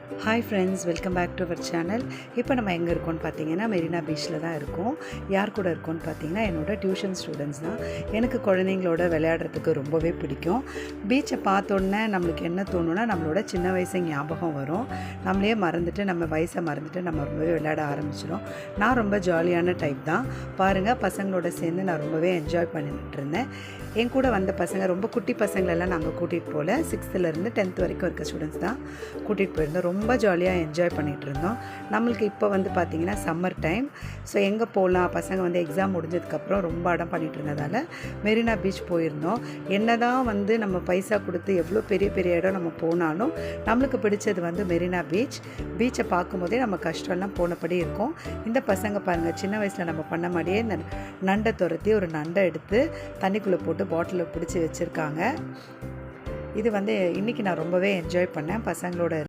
Hi friends, welcome back to our channel. இப்போ நம்ம எங்கே இருக்கோம்னு பார்த்தீங்கன்னா மெரினா பீச்சில் தான் இருக்கோம். யார் கூட இருக்கோம்னு பார்த்தீங்கன்னா என்னோடய டியூஷன் ஸ்டூடெண்ட்ஸ் தான். எனக்கு குழந்தைங்களோட விளையாடுறதுக்கு ரொம்பவே பிடிக்கும். பீச்சை பார்த்தோன்னே நம்மளுக்கு என்ன தோணுன்னா நம்மளோட சின்ன வயசு ஞாபகம் வரும். நம்மளே மறந்துட்டு நம்ம வயசை மறந்துட்டு நம்ம ரொம்பவே விளையாட ஆரம்பிச்சிடும். நான் ரொம்ப ஜாலியான டைப் தான். பாருங்கள், பசங்களோட சேர்ந்து நான் ரொம்பவே என்ஜாய் பண்ணிட்டு இருந்தேன். என் கூட வந்த பசங்க ரொம்ப குட்டி பசங்களெல்லாம் நாங்கள் கூட்டிகிட்டு போகல. 6th-லேருந்து 10th வரைக்கும் இருக்க ஸ்டூடெண்ட்ஸ் தான் கூட்டிகிட்டு போயிருந்தோம். ரொம்ப ஜாலியாக என்ஜாய் பண்ணிகிட்டு இருந்தோம். நம்மளுக்கு இப்போ வந்து பார்த்திங்கன்னா சம்மர் டைம். ஸோ எங்கே போகலாம், பசங்க வந்து எக்ஸாம் முடிஞ்சதுக்கப்புறம் ரொம்ப அடம் பண்ணிகிட்டு இருந்ததால் மெரினா பீச் போயிருந்தோம். என்ன தான் வந்து நம்ம பைசா கொடுத்து எவ்வளோ பெரிய பெரிய இடம் நம்ம போனாலும் நம்மளுக்கு பிடிச்சது வந்து மெரினா பீச். பீச்சை பார்க்கும்போதே நம்ம கஷ்டம்லாம் போனபடி இருக்கும். இந்த பசங்க பாருங்கள், சின்ன வயசில் நம்ம பண்ண மாதிரியே இந்த நண்டை துரத்தி ஒரு நண்டை எடுத்து தண்ணிக்குள்ளே போட்டு பாட்டிலில் பிடிச்சி வச்சுருக்காங்க. இது வந்து இன்றைக்கி நான் ரொம்பவே என்ஜாய் பண்ணேன் பசங்களோட.